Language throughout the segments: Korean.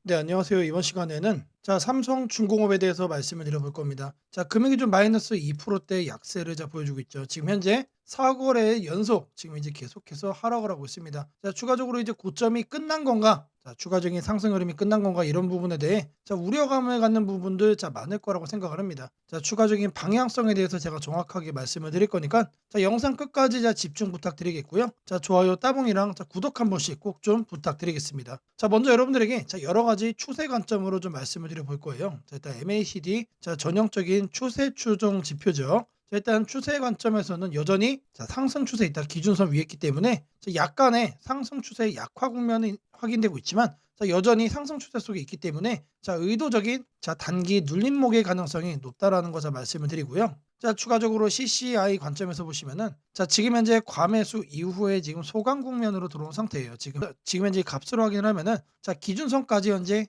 네, 안녕하세요. 이번 시간에는 삼성중공업에 대해서 말씀을 드려볼 겁니다. 금액이 좀 마이너스 2%대 약세를 보여주고 있죠. 지금 현재 4거래 연속 지금 이제 계속해서 하락을 하고 있습니다. 추가적으로 이제 고점이 끝난 건가? 추가적인 상승 흐름이 끝난 건가? 이런 부분에 대해 우려감을 갖는 부분들 많을 거라고 생각을 합니다. 추가적인 방향성에 대해서 제가 정확하게 말씀을 드릴 거니까 영상 끝까지 집중 부탁드리겠고요. 좋아요, 따봉이랑 구독 한 번씩 꼭 좀 부탁드리겠습니다. 먼저 여러분들에게 여러 가지 추세 관점으로 좀 말씀을 드려볼 거예요. 일단 MACD 전형적인 추세 추종 지표죠. 일단 추세 관점에서는 여전히 상승 추세에 있다. 기준선 위에 있기 때문에 약간의 상승 추세의 약화 국면이 확인되고 있지만 여전히 상승 추세 속에 있기 때문에 의도적인 단기 눌림목의 가능성이 높다라는 거 말씀을 드리고요. 추가적으로 CCI 관점에서 보시면은 지금 현재 과매수 이후에 지금 소강 국면으로 들어온 상태예요. 지금 현재 값으로 확인을 하면은 기준선까지 현재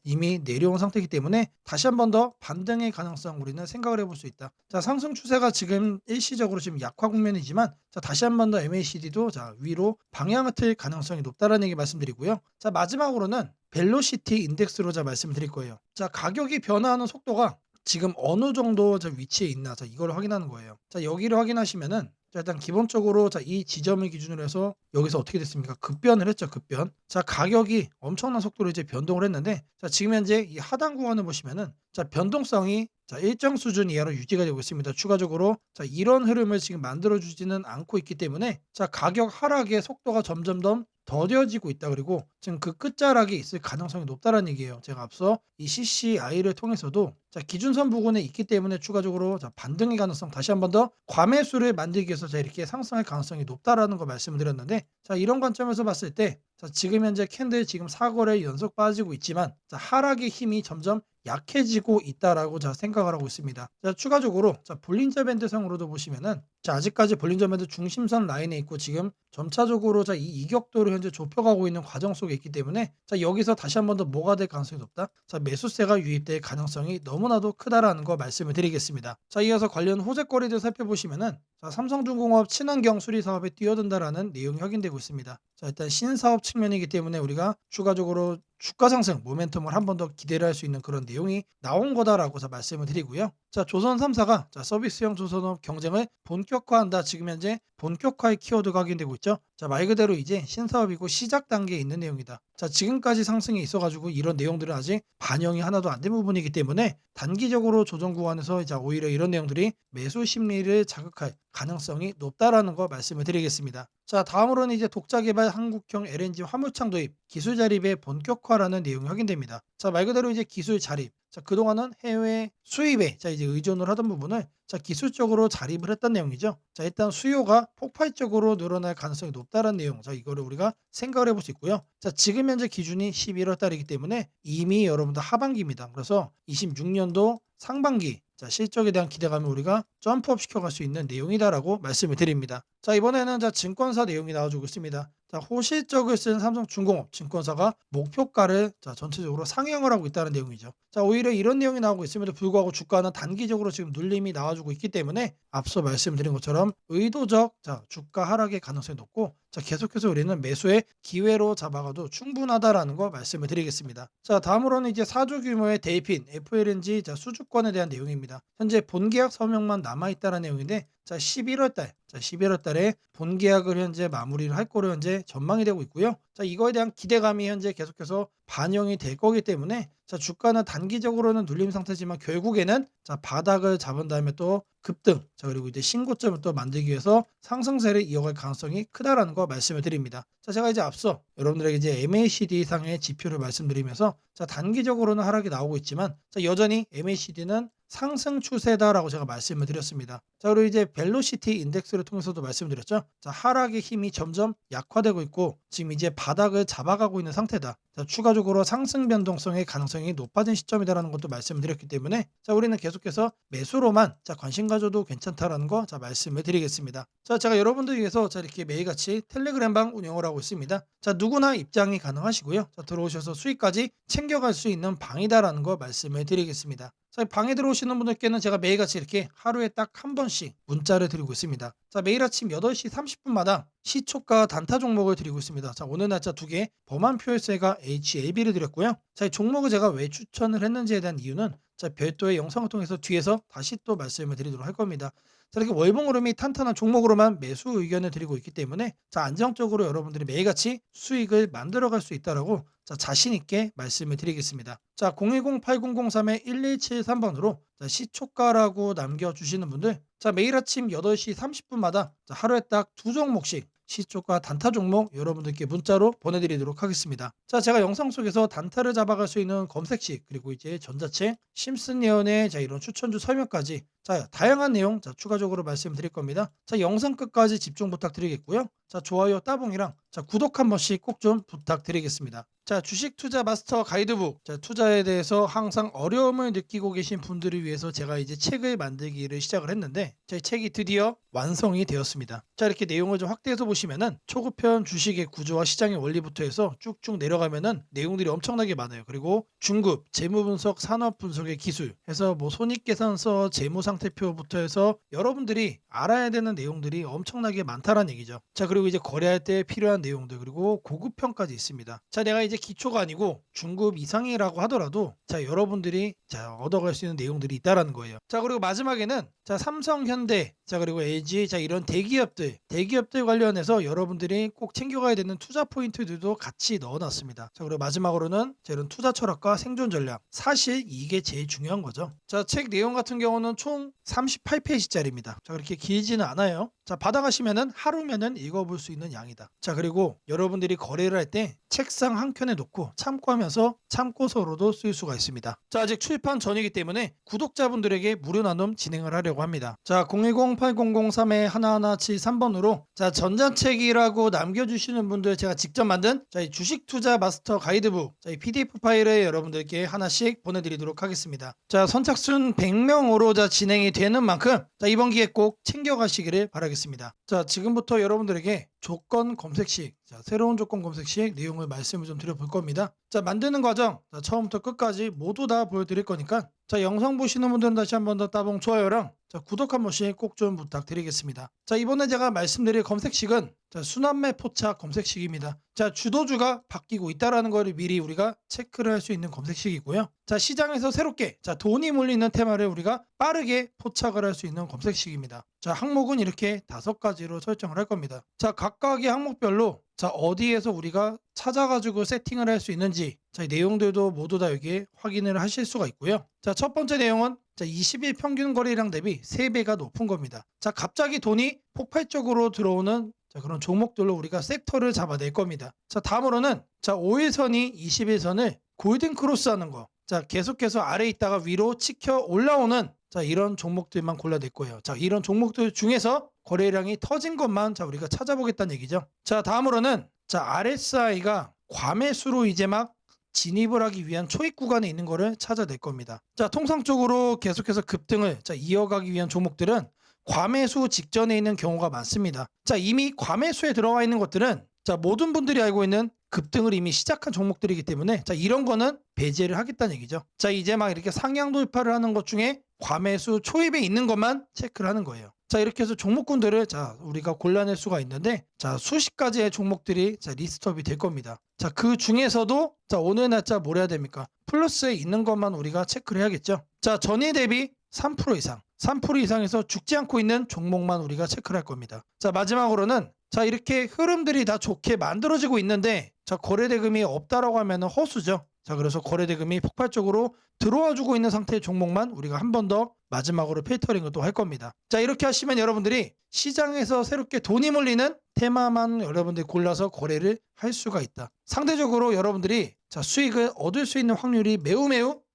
이미 내려온 상태이기 때문에 다시 한 번 더 반등의 가능성 우리는 생각을 해볼 수 있다. 상승 추세가 지금 일시적으로 지금 약화 국면이지만 다시 한 번 더 MACD도 위로 방향을 틀 가능성이 높다라는 얘기 말씀드리고요. 마지막으로는 벨로시티 인덱스로 말씀드릴 거예요. 가격이 변화하는 속도가 지금 어느 정도 위치에 있나 이걸 확인하는 거예요. 여기를 확인하시면은 일단 기본적으로 이 지점을 기준으로 해서 여기서 어떻게 됐습니까? 급변을 했죠, 급변. 가격이 엄청난 속도로 이제 변동을 했는데 지금 현재 이 하단 구간을 보시면은 변동성이 일정 수준 이하로 유지가 되고 있습니다. 추가적으로 이런 흐름을 지금 만들어 주지는 않고 있기 때문에 가격 하락의 속도가 점점 더 더뎌지고 있다. 그리고 지금 그 끝자락에 있을 가능성이 높다라는 얘기예요. 제가 앞서 이 CCI를 통해서도 기준선 부근에 있기 때문에 추가적으로 반등의 가능성 다시 한 번 더 과매수를 만들기 위해서 이렇게 상승할 가능성이 높다라는 거 말씀을 드렸는데 이런 관점에서 봤을 때 지금 현재 캔들 지금 4거래 연속 빠지고 있지만 하락의 힘이 점점 약해지고 있다라고 생각을 하고 있습니다. 추가적으로 볼린저 밴드상으로도 보시면은 아직까지 볼린저 밴드 중심선 라인에 있고 지금 점차적으로 이 이격도를 현재 좁혀가고 있는 과정 속에 있기 때문에 여기서 다시 한 번 더 뭐가 될 가능성이 높다. 매수세가 유입될 가능성이 너무나도 크다라는 거 말씀을 드리겠습니다. 이어서 관련 호재거리들 살펴보시면은 삼성중공업 친환경 수리 사업에 뛰어든다라는 내용이 확인되고 있습니다. 일단 신사업 측면이기 때문에 우리가 추가적으로 주가 상승 모멘텀을 한 번 더 기대를 할 수 있는 그런 내용이 나온 거다라고 말씀을 드리고요. 조선 3사가 서비스형 조선업 경쟁을 본격화한다. 지금 현재 본격화의 키워드가 확인되고 있죠. 말 그대로 이제 신사업이고 시작 단계에 있는 내용이다. 지금까지 상승이 있어가지고 이런 내용들은 아직 반영이 하나도 안 된 부분이기 때문에 단기적으로 조정 구간에서 오히려 이런 내용들이 매수 심리를 자극할 가능성이 높다라는 거 말씀을 드리겠습니다. 다음으로는 이제 독자 개발 한국형 LNG 화물창 도입, 기술 자립의 본격화라는 내용이 확인됩니다. 말 그대로 이제 기술 자립. 그동안은 해외 수입에 이제 의존을 하던 부분을 기술적으로 자립을 했던 내용이죠. 일단 수요가 폭발적으로 늘어날 가능성이 높다는 내용. 이거를 우리가 생각을 해볼 수 있고요. 지금 현재 기준이 11월 달이기 때문에 이미 여러분들 하반기입니다. 그래서 26년도 상반기 실적에 대한 기대감을 우리가 점프업 시켜갈 수 있는 내용이다라고 말씀을 드립니다. 이번에는 증권사 내용이 나와주고 있습니다. 호실적을 쓴 삼성중공업 증권사가 목표가를 전체적으로 상향을 하고 있다는 내용이죠. 오히려 이런 내용이 나오고 있음에도 불구하고 주가는 단기적으로 지금 눌림이 나와주고 있기 때문에 앞서 말씀드린 것처럼 의도적 주가 하락의 가능성이 높고 계속해서 우리는 매수의 기회로 잡아가도 충분하다라는 거 말씀을 드리겠습니다. 다음으로는 이제 4조 규모의 대입인 FLNG 수주권에 대한 내용입니다. 현재 본계약 서명만 남아있다는 내용인데 11월 달에 본계약을 현재 마무리를 할 거로 현재 전망이 되고 있고요. 이거에 대한 기대감이 현재 계속해서 반영이 될 거기 때문에 주가는 단기적으로는 눌림 상태지만 결국에는 바닥을 잡은 다음에 또 급등 그리고 이제 신고점을 또 만들기 위해서 상승세를 이어갈 가능성이 크다라는 거 말씀을 드립니다. 제가 이제 앞서 여러분들에게 이제 MACD 상의 지표를 말씀드리면서 단기적으로는 하락이 나오고 있지만 여전히 MACD는 상승 추세다라고 제가 말씀을 드렸습니다. 그리고 이제 벨로시티 인덱스를 통해서도 말씀드렸죠. 하락의 힘이 점점 약화되고 있고 지금 이제 바닥을 잡아가고 있는 상태다. 추가적으로 상승 변동성의 가능성이 높아진 시점이다라는 것도 말씀을 드렸기 때문에 우리는 계속해서 매수로만 관심 가져도 괜찮다라는 거 말씀을 드리겠습니다. 제가 여러분들 위해서 이렇게 매일같이 텔레그램방 운영을 하고 있습니다. 누구나 입장이 가능하시고요. 들어오셔서 수익까지 챙겨갈 수 있는 방이다라는 거 말씀을 드리겠습니다. 자, 방에 들어오시는 분들께는 제가 매일같이 이렇게 하루에 딱 한 번씩 문자를 드리고 있습니다. 자, 매일 아침 8시 30분마다 시초가 단타 종목을 드리고 있습니다. 자, 오늘 날짜 2개 범한표일세가 HLB를 드렸고요. 자, 이 종목을 제가 왜 추천을 했는지에 대한 이유는 자, 별도의 영상을 통해서 뒤에서 다시 또 말씀을 드리도록 할 겁니다. 자, 이렇게 월봉 흐름이 탄탄한 종목으로만 매수 의견을 드리고 있기 때문에 자, 안정적으로 여러분들이 매일같이 수익을 만들어갈 수 있다라고 자, 자신 있게 말씀을 드리겠습니다. 자, 010-8003-1173번으로 자, 시초가라고 남겨주시는 분들 자, 매일 아침 8시 30분마다 자, 하루에 딱 2종목씩 시초가 단타 종목 여러분들께 문자로 보내드리도록 하겠습니다. 자, 제가 영상 속에서 단타를 잡아갈 수 있는 검색식 그리고 이제 전자책, 심슨 예언의 자, 이런 추천주 설명까지 자, 다양한 내용 자, 추가적으로 말씀드릴 겁니다. 자, 영상 끝까지 집중 부탁드리겠고요. 자, 좋아요 따봉이랑 자, 구독 한 번씩 꼭 좀 부탁드리겠습니다. 자, 주식 투자 마스터 가이드북. 자, 투자에 대해서 항상 어려움을 느끼고 계신 분들을 위해서 제가 이제 책을 만들기를 시작을 했는데 제 책이 드디어 완성이 되었습니다. 자, 이렇게 내용을 좀 확대해서 보시면은 초급편 주식의 구조와 시장의 원리부터 해서 쭉쭉 내려가면은 내용들이 엄청나게 많아요. 그리고 중급, 재무 분석, 산업 분석의 기술 해서 뭐 손익계산서, 재무 상태표부터 해서 여러분들이 알아야 되는 내용들이 엄청나게 많다라는 얘기죠. 자, 그리고 이제 거래할 때 필요한 내용들 그리고 고급편까지 있습니다. 자, 내가 이제 기초가 아니고 중급 이상이라고 하더라도 자, 여러분들이 자, 얻어갈 수 있는 내용들이 있다라는 거예요. 자, 그리고 마지막에는 자, 삼성, 현대, 자, 그리고 LG, 자, 이런 대기업들 관련해서 여러분들이 꼭 챙겨가야 되는 투자 포인트들도 같이 넣어놨습니다. 자, 그리고 마지막으로는 자, 이런 투자 철학과 생존 전략. 사실 이게 제일 중요한 거죠. 자, 책 내용 같은 경우는 총 38페이지짜리입니다. 자, 그렇게 길지는 않아요. 자, 받아가시면은 하루면은 읽어볼 수 있는 양이다. 자, 그리고 여러분들이 거래를 할 때 책상 한 켠에 놓고 참고하면서 참고서로도 쓸 수가 있습니다. 자, 아직 출판 전이기 때문에 구독자분들에게 무료 나눔 진행을 하려고 합니다. 자, 010-8003-1173번으로 자, 전자책이라고 남겨주시는 분들 제가 직접 만든 자, 이 주식 투자 마스터 가이드북 자, 이 PDF 파일을 여러분들께 하나씩 보내드리도록 하겠습니다. 자, 선착순 100명으로 자, 진행이 되는 만큼 자, 이번 기회에 꼭 챙겨가시기를 바라겠습니다. 자, 지금부터 여러분들에게 조건 검색식 자, 새로운 조건 검색식 내용을 말씀을 좀 드려볼 겁니다. 자, 만드는 과정 자, 처음부터 끝까지 모두 다 보여드릴 거니까 자, 영상 보시는 분들은 다시 한 번 더 따봉 좋아요랑 자, 구독 한 번씩 꼭 좀 부탁드리겠습니다. 자, 이번에 제가 말씀드릴 검색식은 자, 순환매 포착 검색식입니다. 자, 주도주가 바뀌고 있다라는 거를 미리 우리가 체크를 할 수 있는 검색식이고요. 자, 시장에서 새롭게 자, 돈이 몰리는 테마를 우리가 빠르게 포착을 할 수 있는 검색식입니다. 자, 항목은 이렇게 5가지로 설정을 할 겁니다. 자, 각각의 항목별로 자, 어디에서 우리가 찾아가지고 세팅을 할 수 있는지 자, 이 내용들도 모두 다 여기에 확인을 하실 수가 있고요. 자, 첫 번째 내용은 자, 20일 평균 거래량 대비 3배가 높은 겁니다. 자, 갑자기 돈이 폭발적으로 들어오는 자, 그런 종목들로 우리가 섹터를 잡아낼 겁니다. 자, 다음으로는 자, 5일선이 21선을 골든 크로스하는 거. 자, 계속해서 아래에 있다가 위로 치켜 올라오는 자, 이런 종목들만 골라낼 거예요. 자, 이런 종목들 중에서 거래량이 터진 것만 자, 우리가 찾아보겠다는 얘기죠. 자, 다음으로는 자, RSI가 과매수로 이제 막 진입을 하기 위한 초입 구간에 있는 거를 찾아낼 겁니다. 자, 통상적으로 계속해서 급등을 자, 이어가기 위한 종목들은 과매수 직전에 있는 경우가 많습니다. 자, 이미 과매수에 들어가 있는 것들은 자, 모든 분들이 알고 있는 급등을 이미 시작한 종목들이기 때문에 자, 이런 거는 배제를 하겠다는 얘기죠. 자, 이제 막 이렇게 상향 돌파를 하는 것 중에 과매수 초입에 있는 것만 체크를 하는 거예요. 자, 이렇게 해서 종목군들을 자, 우리가 골라낼 수가 있는데 자, 수십 가지의 종목들이 자, 리스트업이 될 겁니다. 자, 그 중에서도 자, 오늘 날짜 뭘 해야 됩니까? 플러스에 있는 것만 우리가 체크를 해야겠죠. 자, 전일 대비 3% 이상, 3% 이상에서 죽지 않고 있는 종목만 우리가 체크를 할 겁니다. 자, 마지막으로는 자, 이렇게 흐름들이 다 좋게 만들어지고 있는데 자, 거래대금이 없다라고 하면 허수죠. 자, 그래서 거래대금이 폭발적으로 들어와 주고 있는 상태의 종목만 우리가 한 번 더 마지막으로 필터링을 또 할 겁니다. 자, 이렇게 하시면 여러분들이 시장에서 새롭게 돈이 몰리는 테마만 여러분들이 골라서 거래를 할 수가 있다. 상대적으로 여러분들이 자, 수익을 얻을 수 있는 확률이 매우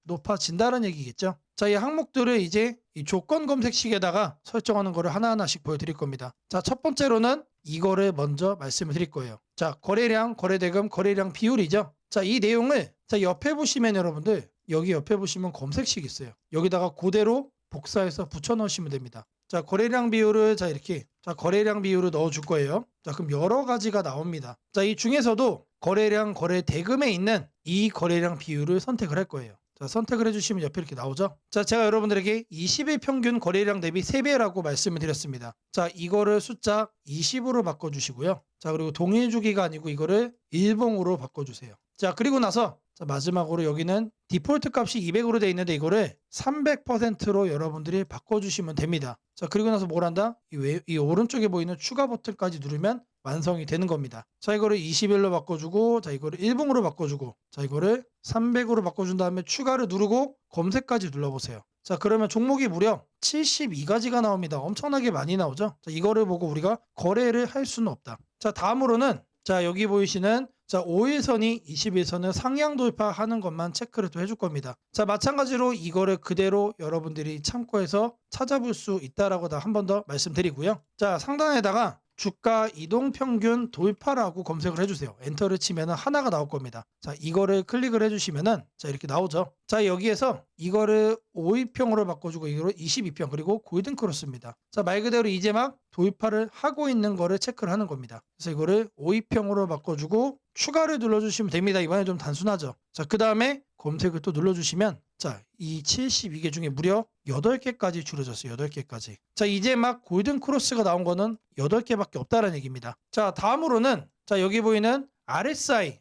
높아진다는 얘기겠죠. 자, 이 항목들을 이제 이 조건 검색식에다가 설정하는 거를 하나하나씩 보여드릴 겁니다. 자, 첫 번째로는 이거를 먼저 말씀을 드릴 거예요. 자, 거래량, 거래대금, 거래량 비율이죠. 자, 이 내용을 자, 옆에 보시면 여러분들 여기 옆에 보시면 검색식 있어요. 여기다가 그대로 복사해서 붙여 넣으시면 됩니다. 자, 거래량 비율을 자, 이렇게 자, 거래량 비율을 넣어 줄 거예요. 자, 그럼 여러 가지가 나옵니다. 자, 이 중에서도 거래량, 거래대금에 있는 이 거래량 비율을 선택을 할 거예요. 자, 선택을 해주시면 옆에 이렇게 나오죠. 자, 제가 여러분들에게 20일 평균 거래량 대비 3배라고 말씀을 드렸습니다. 자, 이거를 숫자 20으로 바꿔주시고요. 자, 그리고 동일 주기가 아니고 이거를 일봉으로 바꿔주세요. 자, 그리고 나서 자, 마지막으로 여기는 디폴트 값이 200으로 되어 있는데 이거를 300%로 여러분들이 바꿔주시면 됩니다. 자, 그리고 나서 뭘 한다? 이 오른쪽에 보이는 추가 버튼까지 누르면 완성이 되는 겁니다. 자, 이거를 21로 바꿔주고, 자, 이거를 일봉으로 바꿔주고, 자, 이거를 300으로 바꿔준 다음에 추가를 누르고 검색까지 눌러보세요. 자, 그러면 종목이 무려 72가지가 나옵니다. 엄청나게 많이 나오죠. 자, 이거를 보고 우리가 거래를 할 수는 없다. 자, 다음으로는 자, 여기 보이시는 자, 5일선이 21선을 상향 돌파하는 것만 체크를 또 해줄 겁니다. 자, 마찬가지로 이거를 그대로 여러분들이 참고해서 찾아볼 수 있다라고 한 번 더 말씀드리고요. 자, 상단에다가 주가 이동 평균 돌파라고 검색을 해주세요. 엔터를 치면 하나가 나올 겁니다. 자, 이거를 클릭을 해주시면은 자, 이렇게 나오죠. 자, 여기에서 이거를 5일평으로 바꿔주고 이거를 22평 그리고 골든 크로스입니다. 자, 말 그대로 이제 막 돌파를 하고 있는 거를 체크를 하는 겁니다. 그래서 이거를 5일평으로 바꿔주고 추가를 눌러주시면 됩니다. 이번에 좀 단순하죠. 자, 그 다음에 검색을 또 눌러주시면 자, 이 72개 중에 무려 8개까지 줄어졌어요. 8개까지. 자, 이제 막 골든 크로스가 나온 거는 8개밖에 없다는 얘기입니다. 자, 다음으로는 자, 여기 보이는 RSI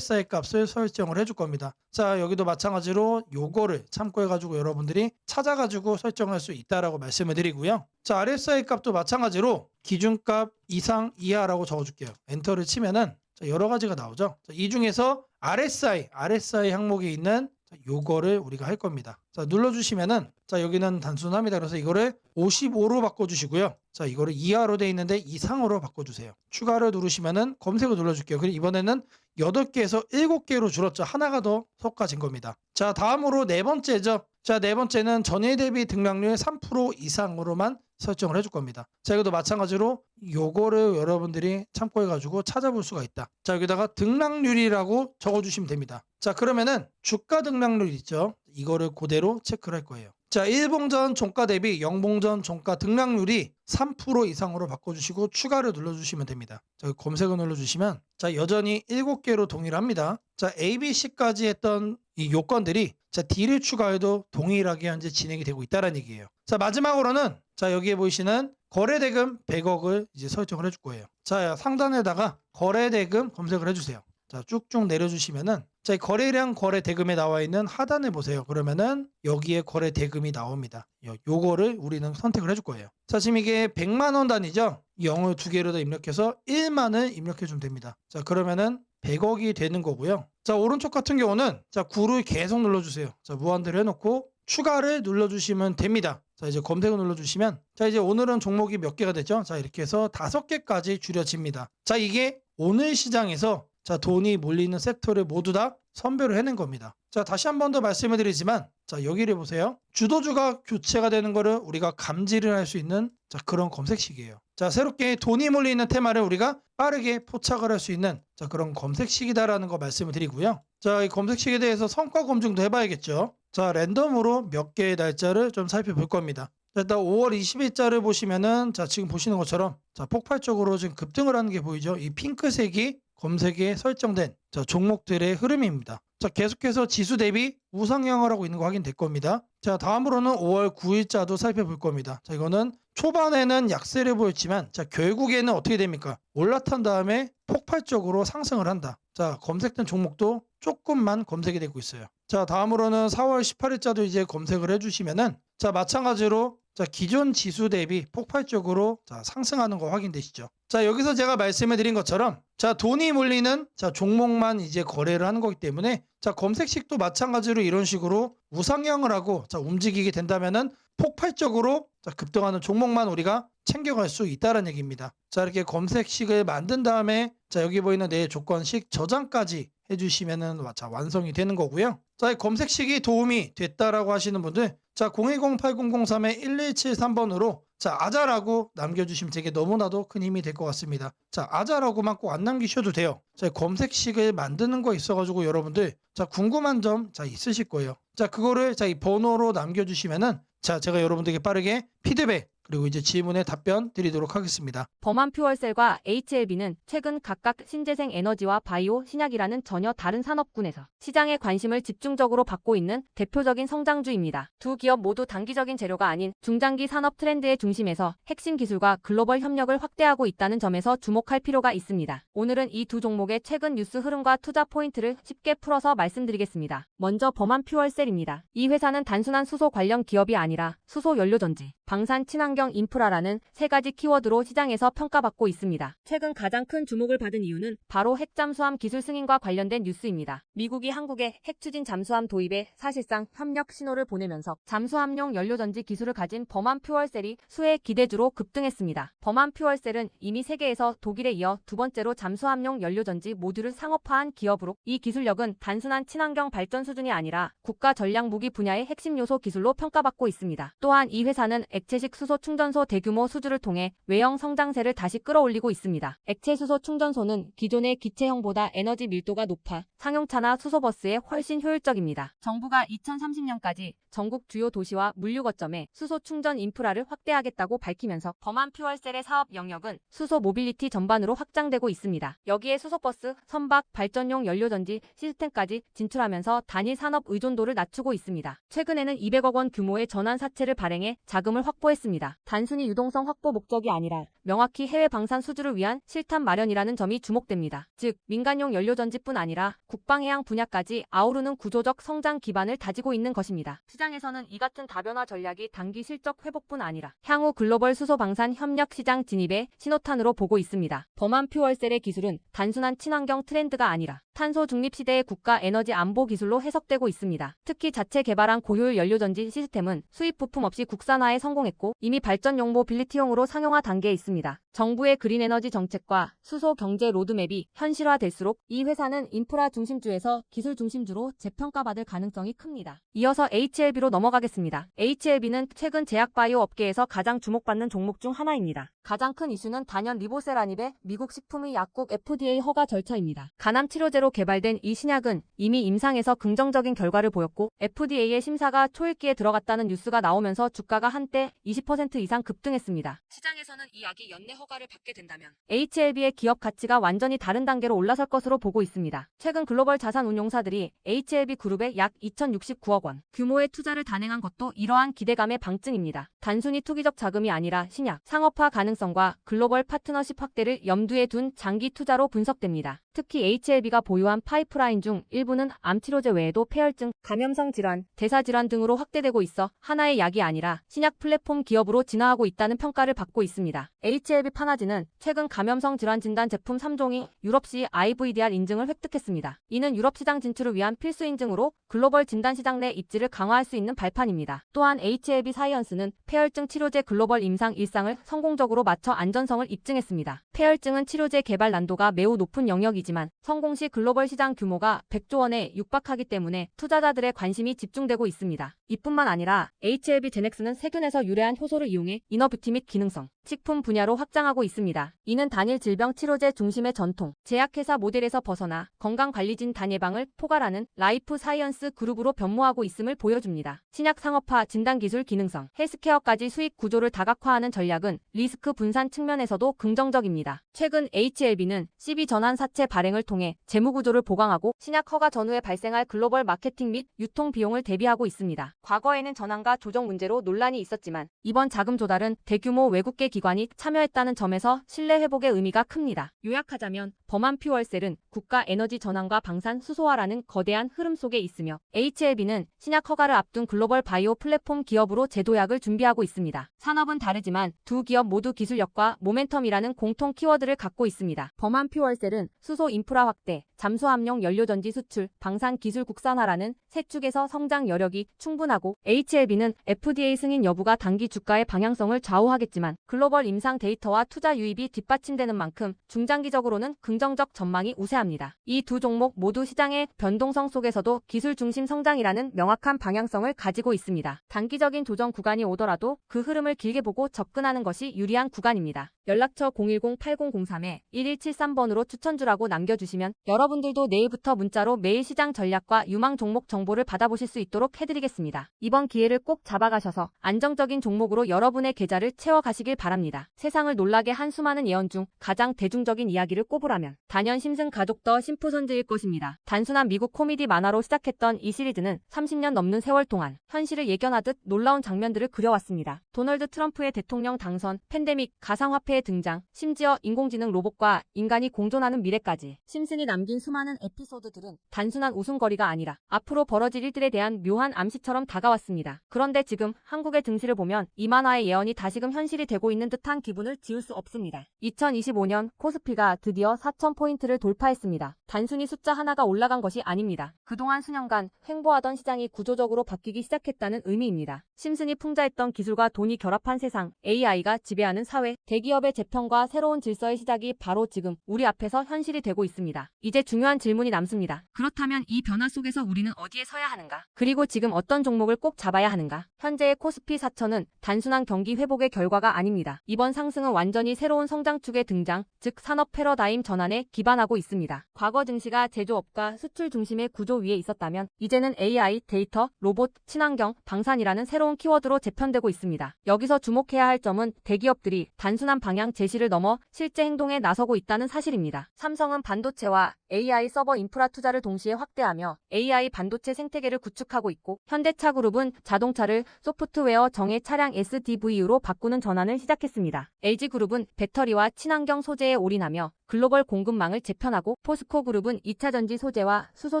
값을 설정을 해줄 겁니다. 자, 여기도 마찬가지로 요거를 참고해가지고 여러분들이 찾아가지고 설정할 수 있다라고 말씀을 드리고요. 자, RSI 값도 마찬가지로 기준값 이상 이하라고 적어줄게요. 엔터를 치면은 자, 여러 가지가 나오죠. 자, 이 중에서 RSI 항목에 있는 요거를 우리가 할 겁니다. 자, 눌러주시면은 자, 여기는 단순합니다. 그래서 이거를 55로 바꿔주시고요. 자, 이거를 이하로 되어 있는데 이상으로 바꿔주세요. 추가를 누르시면은 검색을 눌러줄게요. 그리고 이번에는 8개에서 7개로 줄었죠. 하나가 더 섞어진 겁니다. 자, 다음으로 네 번째죠. 자, 네 번째는 전일 대비 등락률 3% 이상으로만 설정을 해줄 겁니다. 자, 이것도 마찬가지로 요거를 여러분들이 참고해가지고 찾아볼 수가 있다. 자, 여기다가 등락률이라고 적어주시면 됩니다. 자, 그러면은 주가 등락률 있죠. 이거를 그대로 체크를 할 거예요. 자, 일봉전 종가 대비 영봉전 종가 등락률이 3% 이상으로 바꿔주시고 추가를 눌러주시면 됩니다. 자, 검색을 눌러주시면 자, 여전히 7개로 동일합니다. 자, A, B, C까지 했던 이 요건들이 자, D를 추가해도 동일하게 현재 진행이 되고 있다는 얘기예요. 자, 마지막으로는 자, 여기에 보이시는 거래대금 100억을 이제 설정을 해줄 거예요. 자, 상단에다가 거래대금 검색을 해주세요. 자, 쭉쭉 내려주시면은 자, 이 거래량 거래대금에 나와 있는 하단에 보세요. 그러면은 여기에 거래대금이 나옵니다. 요거를 우리는 선택을 해줄 거예요. 자, 지금 이게 100만 원 단위죠. 0을 2개로 더 입력해서 1만을 입력해 주면 됩니다. 자, 그러면은 100억이 되는 거고요. 자, 오른쪽 같은 경우는 자, 9를 계속 눌러주세요. 자, 무한대로 해놓고 추가를 눌러주시면 됩니다. 자, 이제 검색을 눌러주시면 자, 이제 오늘은 종목이 몇 개가 됐죠? 자, 이렇게 해서 5개까지 줄여집니다. 자, 이게 오늘 시장에서 자, 돈이 몰리는 섹터를 모두 다 선별을 해낸 겁니다. 자, 다시 한 번 더 말씀을 드리지만 자, 여기를 보세요. 주도주가 교체가 되는 거를 우리가 감지를 할 수 있는 자, 그런 검색식이에요. 자, 새롭게 돈이 몰리는 테마를 우리가 빠르게 포착을 할 수 있는 자, 그런 검색식이다라는 거 말씀을 드리고요. 자, 이 검색식에 대해서 성과 검증도 해봐야겠죠. 자, 랜덤으로 몇 개의 날짜를 좀 살펴볼 겁니다. 자, 일단 5월 20일자를 보시면은 자, 지금 보시는 것처럼 자, 폭발적으로 지금 급등을 하는 게 보이죠. 이 핑크색이 검색에 설정된 자, 종목들의 흐름입니다. 자, 계속해서 지수 대비 우상향을 하고 있는 거 확인될 겁니다. 자, 다음으로는 5월 9일자도 살펴볼 겁니다. 자, 이거는 초반에는 약세를 보였지만 자, 결국에는 어떻게 됩니까? 올라탄 다음에 폭발적으로 상승을 한다. 자, 검색된 종목도 조금만 검색이 되고 있어요. 자, 다음으로는 4월 18일자도 이제 검색을 해주시면은 자, 마찬가지로 자, 기존 지수 대비 폭발적으로 자, 상승하는 거 확인되시죠? 자, 여기서 제가 말씀해 드린 것처럼 자, 돈이 몰리는 자, 종목만 이제 거래를 하는 거기 때문에 자, 검색식도 마찬가지로 이런 식으로 우상향을 하고 자, 움직이게 된다면은 폭발적으로 자, 급등하는 종목만 우리가 챙겨갈 수 있다는 얘기입니다. 자, 이렇게 검색식을 만든 다음에 자, 여기 보이는 내 조건식 저장까지 해주시면은 자, 완성이 되는 거고요. 자, 이 검색식이 도움이 됐다라고 하시는 분들 자, 010-8003-1173번으로 자, 아자라고 남겨주시면 되게 너무나도 큰 힘이 될 것 같습니다. 자, 아자라고만 꼭 안 남기셔도 돼요. 자, 검색식을 만드는 거 있어가지고 여러분들 자, 궁금한 점 자, 있으실 거예요. 자, 그거를 자, 이 번호로 남겨주시면은 자, 제가 여러분들에게 빠르게 피드백 그리고 이제 질문에 답변 드리도록 하겠습니다. 범한 퓨얼셀과 HLB는 최근 각각 신재생 에너지와 바이오, 신약이라는 전혀 다른 산업군에서 시장의 관심을 집중적으로 받고 있는 대표적인 성장주입니다. 두 기업 모두 단기적인 재료가 아닌 중장기 산업 트렌드의 중심에서 핵심 기술과 글로벌 협력을 확대하고 있다는 점에서 주목할 필요가 있습니다. 오늘은 이 두 종목의 최근 뉴스 흐름과 투자 포인트를 쉽게 풀어서 말씀드리겠습니다. 먼저 범한 퓨얼셀입니다. 이 회사는 단순한 수소 관련 기업이 아니라 수소 연료전지, 방산 친환경 인프라라는 세 가지 키워드로 시장에서 평가받고 있습니다. 최근 가장 큰 주목을 받은 이유는 바로 핵 잠수함 기술 승인과 관련된 뉴스입니다. 미국이 한국에 핵 추진 잠수함 도입에 사실상 협력 신호를 보내면서 잠수함용 연료전지 기술을 가진 범한 퓨얼셀이 수혜 기대주로 급등했습니다. 범한 퓨얼셀은 이미 세계에서 독일에 이어 두 번째로 잠수함용 연료전지 모듈을 상업화한 기업으로 이 기술력은 단순한 친환경 발전 수준이 아니라 국가 전략 무기 분야의 핵심 요소 기술로 평가받고 있습니다. 또한 이 회사는 액체식 수소 충전소 대규모 수주를 통해 외형 성장세를 다시 끌어올리고 있습니다. 액체 수소 충전소는 기존의 기체형보다 에너지 밀도가 높아 상용차나 수소버스에 훨씬 효율적입니다. 정부가 2030년까지 전국 주요 도시와 물류 거점에 수소 충전 인프라를 확대하겠다고 밝히면서 범한 퓨얼셀의 사업 영역은 수소 모빌리티 전반으로 확장되고 있습니다. 여기에 수소버스, 선박, 발전용 연료전지 시스템까지 진출하면서 단일 산업 의존도를 낮추고 있습니다. 최근에는 200억 원 규모의 전환 사채를 발행해 자금을 확보했습니다. 단순히 유동성 확보 목적이 아니라 명확히 해외 방산 수주를 위한 실탄 마련이라는 점이 주목됩니다. 즉, 민간용 연료전지뿐 아니라 국방해양 분야까지 아우르는 구조적 성장 기반을 다지고 있는 것입니다. 시장에서는 이 같은 다변화 전략이 단기 실적 회복뿐 아니라 향후 글로벌 수소 방산 협력 시장 진입의 신호탄으로 보고 있습니다. 범한 퓨얼셀의 기술은 단순한 친환경 트렌드가 아니라 탄소 중립 시대의 국가 에너지 안보 기술로 해석되고 있습니다. 특히 자체 개발한 고효율 연료전지 시스템은 수입 부품 없이 국산화에 성공했고 이미 발전용 모빌리티용으로 상용화 단계에 있습니다. 정부의 그린 에너지 정책과 수소 경제 로드맵이 현실화될수록 이 회사는 인프라 중심주에서 기술 중심주로 재평가받을 가능성이 큽니다. 이어서 HLB로 넘어가겠습니다. HLB는 최근 제약바이오 업계에서 가장 주목받는 종목 중 하나입니다. 가장 큰 이슈는 단연 리보세라닙의 미국 식품의 약국 FDA 허가 절차입니다. 간암 치료제로 개발된 이 신약은 이미 임상에서 긍정적인 결과를 보였고 FDA의 심사가 초읽기에 들어갔다는 뉴스가 나오면서 주가가 한때 20% 이상 급등했습니다. 시장에서는 이 약이 연내 허가를 받게 된다면 HLB의 기업 가치가 완전히 다른 단계로 올라설 것으로 보고 있습니다. 최근 글로벌 자산 운용사들이 HLB 그룹에 약 2,069억 원 규모의 투자를 단행한 것도 이러한 기대감의 방증입니다. 단순히 투기적 자금이 아니라 신약, 상업화 가능성과 글로벌 파트너십 확대를 염두에 둔 장기 투자로 분석됩니다. 특히 HLB가 보유한 파이프라인 중 일부는 암치료제 외에도 폐혈증, 감염성 질환, 대사질환 등으로 확대되고 있어 하나의 약이 아니라 신약 플랫폼 기업으로 진화하고 있다는 평가를 받고 있습니다. HLB 파나지는 최근 감염성 질환 진단 제품 3종이 유럽시 IVDR 인증을 획득했습니다. 이는 유럽 시장 진출을 위한 필수 인증으로 글로벌 진단 시장 내 입지를 강화할 수 있는 발판입니다. 또한 HLB 사이언스는 폐혈증 치료제 글로벌 임상 일상을 성공적으로 맞춰 안전성을 입증했습니다. 폐혈증은 치료제 개발 난도가 매우 높은 영역이지만 성공 시 글로벌 시장 규모가 100조 원에 육박하기 때문에 투자자들의 관심이 집중되고 있습니다. 이뿐만 아니라 HLB 제넥스는 세균에서 유래한 효소를 이용해 이너뷰티 및 기능성, 식품 분야로 확장하고 있습니다. 이는 단일 질병 치료제 중심의 전통, 제약회사 모델에서 벗어나 건강관리진 단 예방을 포괄하는 라이프 사이언스 그룹으로 변모하고 있음을 보여줍니다. 신약 상업화, 진단기술 기능성, 헬스케어까지 수익 구조를 다각화하는 전략은 리스크 분산 측면에서도 긍정적입니다. 최근 HLB는 CB 전환 사채 발행을 통해 재무구조를 보강하고 신약 허가 전후에 발생할 글로벌 마케팅 및 유통 비용을 대비하고 있습니다. 과거에는 전환과 조정 문제로 논란이 있었지만 이번 자금 조달은 대규모 외국계 기관이 참여했다는 점에서 신뢰 회복의 의미가 큽니다. 요약하자면 범한 퓨얼셀은 국가 에너지 전환과 방산 수소화라는 거대한 흐름 속에 있으며 HLB는 신약 허가를 앞둔 글로벌 바이오 플랫폼 기업으로 재도약을 준비하고 있습니다. 산업은 다르지만 두 기업 모두 기술력과 모멘텀이라는 공통 키워드를 갖고 있습니다. 범한 퓨얼셀은 수소 인프라 확대, 잠수함용 연료전지 수출, 방산 기술 국산화라는 세 축에서 성장 여력이 충분하고 HLB는 FDA 승인 여부가 단기 주가의 방향성을 좌우하겠지만 글로벌 임상 데이터와 투자 유입이 뒷받침되는 만큼 중장기적으로는 긍정적 전망이 우세합니다. 이 두 종목 모두 시장의 변동성 속에서도 기술 중심 성장이라는 명확한 방향성을 가지고 있습니다. 단기적인 조정 구간이 오더라도 그 흐름을 길게 보고 접근하는 것이 유리한 구간입니다. 연락처 010-8003-1173번으로 추천주라고 남겨주시면 여러분들도 내일부터 문자로 매일 시장 전략과 유망 종목 정보를 받아보실 수 있도록 해드리겠습니다. 이번 기회를 꼭 잡아가셔서 안정적인 종목으로 여러분의 계좌를 채워가시길 바랍니다. 세상을 놀라게 한 수많은 예언 중 가장 대중적인 이야기를 꼽으라면 단연 심슨 가족 더 심프손즈일 것입니다. 단순한 미국 코미디 만화로 시작했던 이 시리즈는 30년 넘는 세월 동안 현실을 예견하듯 놀라운 장면들을 그려왔습니다. 도널드 트럼프의 대통령 당선, 팬데믹, 가상화폐의 등장, 심지어 인공지능 로봇과 인간이 공존하는 미래까지 심슨이 남긴 수많은 에피소드들은 단순한 웃음거리가 아니라 앞으로 벌어질 일들에 대한 묘한 암시처럼 다가왔습니다. 그런데 지금 한국의 증시를 보면 이 만화의 예언이 다시금 현실이 되고 있는 듯한 기분을 지울 수 없습니다. 2025년 코스피가 드디어 4,000포인트를 돌파했습니다. 단순히 숫자 하나가 올라간 것이 아닙니다. 그동안 수년간 횡보하던 시장이 구조적으로 바뀌기 시작했다는 의미입니다. 심슨이 풍자했던 기술과 돈이 결합한 세상, AI가 지배하는 사회, 대기업의 재편과 새로운 질서의 시작이 바로 지금 우리 앞에서 현실이 되고 있습니다. 이제 중요한 질문이 남습니다. 그렇다면 이 변화 속에서 우리는 어디에 서야 하는가? 그리고 지금 어떤 종목을 꼭 잡아야 하는가? 현재의 코스피 4천은 단순한 경기 회복의 결과가 아닙니다. 이번 상승은 완전히 새로운 성장축의 등장, 즉 산업 패러다임 전환에 기반하고 있습니다. 과거 증시가 제조업과 수출 중심의 구조 위에 있었다면 이제는 AI, 데이터, 로봇, 친환경, 방산이라는 새로운 키워드로 재편되고 있습니다. 여기서 주목해야 할 점은 대기업들이 단순한 방향 제시를 넘어 실제 행동에 나서고 있다는 사실입니다. 삼성은 반도체와 AI 서버 인프라 투자를 동시에 확대하며 AI 반도체 생태계를 구축하고 있고, 현대차그룹은 자동차를 소프트웨어 정예 차량 SDV로 바꾸는 전환을 시작했습니다. LG그룹은 배터리와 친환경 소재에 올인하며 글로벌 공급망을 재편하고, 포스코그룹은 2차전지 소재와 수소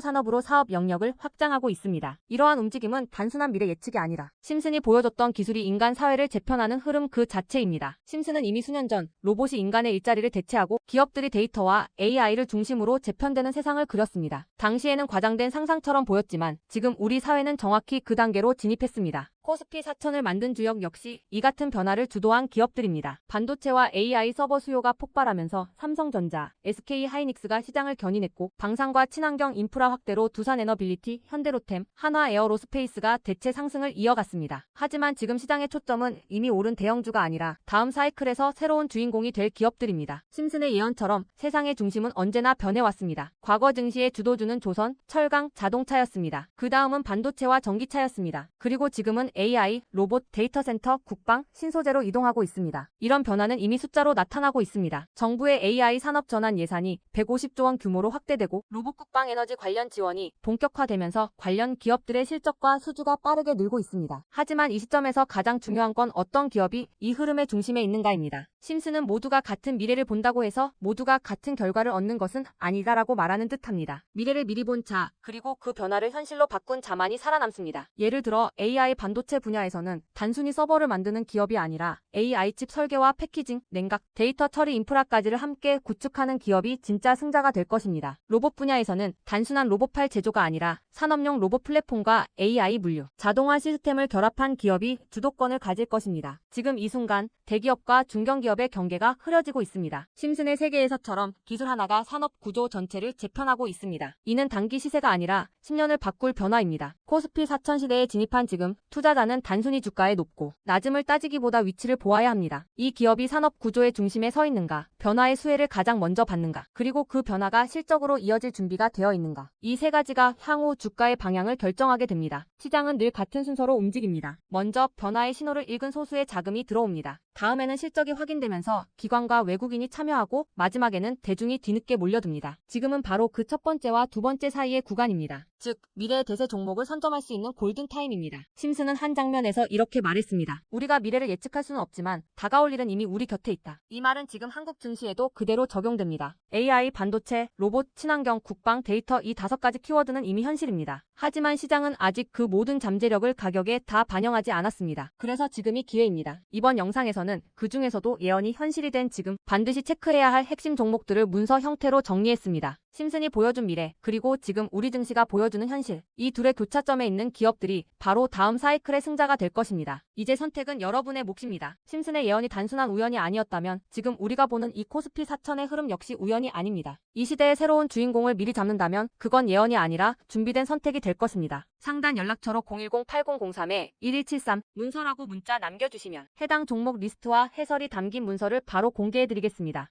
산업으로 사업 영역을 확장하고 있습니다. 이러한 움직임은 단순한 미래 예측이 아니라 심슨이 보여줬던 기술이 인간 사회를 재편하는 흐름 그 자체입니다. 심슨은 이미 수년 전 로봇이 인간의 일자리를 대체하고 기업들이 데이터와 AI를 중심으로 재편되는 세상을 그렸습니다. 당시에는 과장된 상상처럼 보였지만 지금 우리 사회는 정확히 그 단계로 진입했습니다. 코스피 4천을 만든 주역 역시 이 같은 변화를 주도한 기업들입니다. 반도체와 AI 서버 수요가 폭발하면서 삼성전자, SK하이닉스가 시장을 견인했고, 방산과 친환경 인프라 확대로 두산에너빌리티, 현대로템, 한화에어로스페이스가 대체 상승을 이어갔습니다. 하지만 지금 시장의 초점은 이미 오른 대형주가 아니라 다음 사이클에서 새로운 주인공이 될 기업들입니다. 심슨의 예언처럼 세상의 중심은 언제나 변해왔습니다. 과거 증시의 주도주는 조선, 철강, 자동차였습니다. 그 다음은 반도체와 전기차였습니다. 그리고 지금은 AI, 로봇, 데이터 센터, 국방, 신소재로 이동하고 있습니다. 이런 변화는 이미 숫자로 나타나고 있습니다. 정부의 AI 산업 전환 예산이 150조 원 규모로 확대되고, 로봇 국방 에너지 관련 지원이 본격화되면서 관련 기업들의 실적과 수주가 빠르게 늘고 있습니다. 하지만 이 시점에서 가장 중요한 건 어떤 기업이 이 흐름의 중심에 있는가입니다. 심슨은 모두가 같은 미래를 본다고 해서 모두가 같은 결과를 얻는 것은 아니다라고 말하는 듯합니다. 미래를 미리 본 자, 그리고 그 변화를 현실로 바꾼 자만이 살아남습니다. 예를 들어 AI 반도체 분야에서는 단순히 서버를 만드는 기업이 아니라 AI 칩 설계와 패키징, 냉각, 데이터 처리 인프라까지를 함께 구축하는 기업이 진짜 승자가 될 것입니다. 로봇 분야에서는 단순한 로봇팔 제조가 아니라 산업용 로봇 플랫폼과 AI 물류, 자동화 시스템을 결합한 기업이 주도권을 가질 것입니다. 지금 이 순간 대기업과 중견기업의 경계가 흐려지고 있습니다. 심슨의 세계에서처럼 기술 하나가 산업 구조 전체를 재편하고 있습니다. 이는 단기 시세가 아니라 10년을 바꿀 변화입니다. 코스피 4천 시대에 진입한 지금 투자자는 단순히 주가의 높고 낮음을 따지기보다 위치를 보아야 합니다. 이 기업이 산업 구조의 중심에 서 있는가, 변화의 수혜를 가장 먼저 받는가, 그리고 그 변화가 실적으로 이어질 준비가 되어 있는가. 이 세 가지가 향후 주가의 방향을 결정하게 됩니다. 시장은 늘 같은 순서로 움직입니다. 먼저 변화의 신호를 읽은 소수의 자금이 들어옵니다. 다음에는 실적이 확인되면서 기관과 외국인이 참여하고, 마지막에는 대중이 뒤늦게 몰려듭니다. 지금은 바로 그 첫 번째와 두 번째 사이의 구간입니다. 즉, 미래의 대세 종목을 선점할 수 있는 골든타임입니다. 심슨은 한 장면에서 이렇게 말했습니다. 우리가 미래를 예측할 수는 없지만 다가올 일은 이미 우리 곁에 있다. 이 말은 지금 한국 증시에도 그대로 적용됩니다. AI, 반도체, 로봇, 친환경, 국방, 데이터, 이 5가지 키워드는 이미 현실입니다. 하지만 시장은 아직 그 모든 잠재력을 가격에 다 반영하지 않았습니다. 그래서 지금이 기회입니다. 이번 영상에서는 그 중에서도 예언이 현실이 된 지금 반드시 체크해야 할 핵심 종목들을 문서 형태로 정리했습니다. 심슨이 보여준 미래, 그리고 지금 우리 증시가 보여주는 현실, 이 둘의 교차점에 있는 기업들이 바로 다음 사이클 미라클의 승자가 될 것입니다. 이제 선택은 여러분의 몫입니다. 심슨의 예언이 단순한 우연이 아니었다면 지금 우리가 보는 이 코스피 4천의 흐름 역시 우연이 아닙니다. 이 시대의 새로운 주인공을 미리 잡는다면 그건 예언이 아니라 준비된 선택이 될 것입니다. 상단 연락처로 010-8003-1173 문서라고 문자 남겨주시면 해당 종목 리스트와 해설이 담긴 문서를 바로 공개해드리겠습니다.